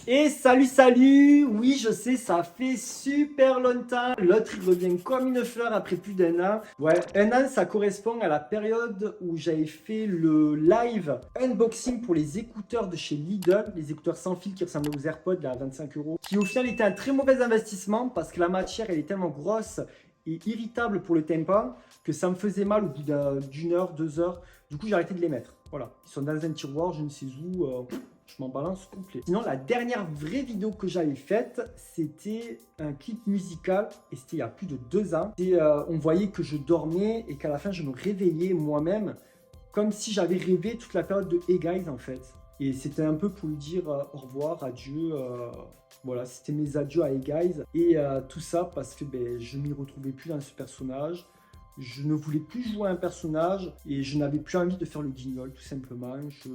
Et salut, oui je sais, ça fait super longtemps, l'autre il revient comme une fleur après plus d'un an. Ouais, un an ça correspond à la période où j'avais fait le live unboxing pour les écouteurs de chez Lidl, les écouteurs sans fil qui ressemblent aux AirPods là, à 25 €, qui au final était un très mauvais investissement parce que la matière elle est tellement grosse et irritable pour le tympan que ça me faisait mal au bout d'une heure, 2 heures. Du coup j'ai arrêté de les mettre. Voilà, ils sont dans un tiroir, je ne sais où. Je m'en balance complet. Sinon, la dernière vraie vidéo que j'avais faite, c'était un clip musical et c'était il y a plus de 2 ans. Et, on voyait que je dormais et qu'à la fin, je me réveillais moi-même comme si j'avais rêvé toute la période de Hey Guys en fait. Et c'était un peu pour lui dire au revoir, adieu. Voilà, c'était mes adieux à Hey Guys. Et tout ça parce que je ne m'y retrouvais plus dans ce personnage. Je ne voulais plus jouer un personnage et je n'avais plus envie de faire le guignol tout simplement. Je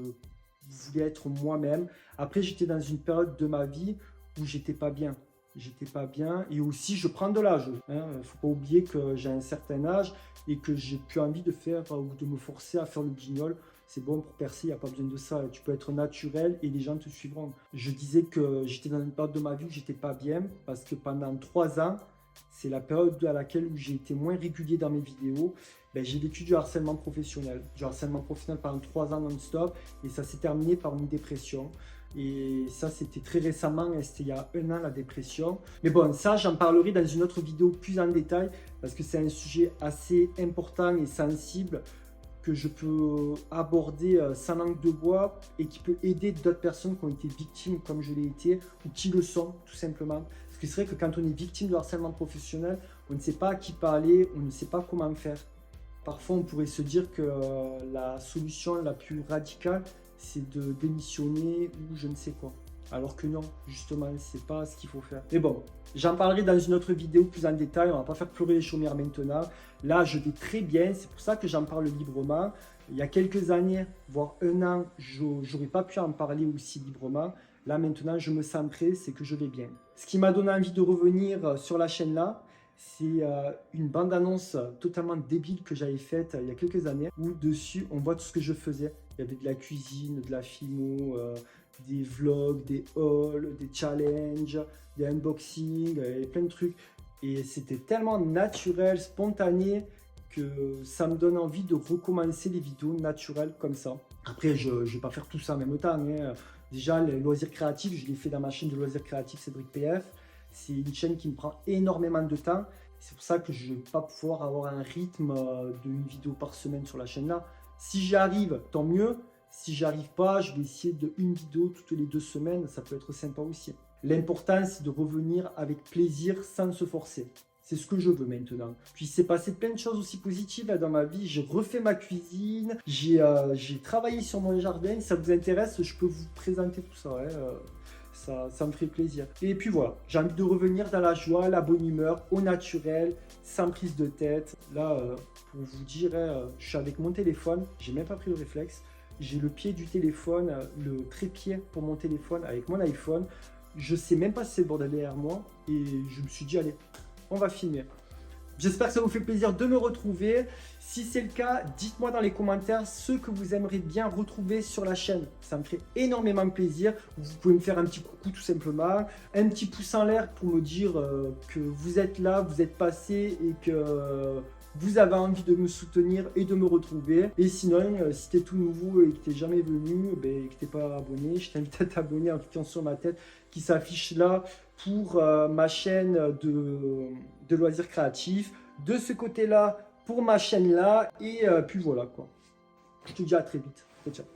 voulais être moi-même. Après, j'étais dans une période de ma vie où j'étais pas bien. J'étais pas bien et aussi je prends de l'âge. Il ne faut pas oublier que j'ai un certain âge et que j'ai plus envie de faire ou de me forcer à faire le guignol. C'est bon pour percer, il n'y a pas besoin de ça. Tu peux être naturel et les gens te suivront. Je disais que j'étais dans une période de ma vie où j'étais pas bien parce que pendant 3 ans, c'est la période à laquelle où j'ai été moins régulier dans mes vidéos. J'ai vécu du harcèlement professionnel. Du harcèlement professionnel pendant 3 ans non-stop et ça s'est terminé par une dépression. Et ça, c'était très récemment, c'était il y a 1 an la dépression. Mais bon, ça, j'en parlerai dans une autre vidéo plus en détail parce que c'est un sujet assez important et sensible que je peux aborder sans langue de bois et qui peut aider d'autres personnes qui ont été victimes comme je l'ai été ou qui le sont tout simplement. Parce que c'est vrai que quand on est victime de harcèlement professionnel, on ne sait pas à qui parler, on ne sait pas comment faire. Parfois on pourrait se dire que la solution la plus radicale c'est de démissionner ou je ne sais quoi. Alors que non, justement, c'est pas ce qu'il faut faire. Mais bon, j'en parlerai dans une autre vidéo plus en détail. On va pas faire pleurer les chaumières maintenant. Là, je vais très bien. C'est pour ça que j'en parle librement. Il y a quelques années, voire 1 an, j'aurais pas pu en parler aussi librement. Là, maintenant, je me sens prêt, c'est que je vais bien. Ce qui m'a donné envie de revenir sur la chaîne là, c'est une bande-annonce totalement débile que j'avais faite il y a quelques années, où dessus, on voit tout ce que je faisais. Il y avait de la cuisine, de la filmo, des vlogs, des hauls, des challenges, des unboxings, et plein de trucs. Et c'était tellement naturel, spontané, que ça me donne envie de recommencer les vidéos naturelles comme ça. Après, je ne vais pas faire tout ça en même temps. Déjà, les loisirs créatifs, je l'ai fait dans ma chaîne de loisirs créatifs Cédric PF. C'est une chaîne qui me prend énormément de temps. C'est pour ça que je ne vais pas pouvoir avoir un rythme d'une vidéo par semaine sur la chaîne là. Si j'y arrive, tant mieux. Si j'y arrive pas, je vais essayer de une vidéo toutes les 2 semaines. Ça peut être sympa aussi. L'important, c'est de revenir avec plaisir sans se forcer. C'est ce que je veux maintenant. Puis c'est passé plein de choses aussi positives dans ma vie. J'ai refait ma cuisine, j'ai travaillé sur mon jardin. Si ça vous intéresse, je peux vous présenter tout ça. Ça me ferait plaisir. Et puis voilà, j'ai envie de revenir dans la joie, la bonne humeur, au naturel, sans prise de tête. Là, pour vous dire, je suis avec mon téléphone, j'ai même pas pris le réflexe. J'ai le pied du téléphone, le trépied pour mon téléphone avec mon iPhone. Je sais même pas si c'est le bordel derrière moi. Et je me suis dit, allez, on va filmer. J'espère que ça vous fait plaisir de me retrouver. Si c'est le cas, dites-moi dans les commentaires ce que vous aimeriez bien retrouver sur la chaîne. Ça me ferait énormément plaisir. Vous pouvez me faire un petit coucou tout simplement. Un petit pouce en l'air pour me dire que vous êtes là, vous êtes passé et que vous avez envie de me soutenir et de me retrouver. Et sinon, si tu es tout nouveau et que tu n'es jamais venu, et que tu n'es pas abonné, je t'invite à t'abonner en cliquant sur ma tête qui s'affiche là pour ma chaîne de loisirs créatifs. De ce côté-là, pour ma chaîne là. Et puis voilà quoi. Je te dis à très vite. Ciao, ciao.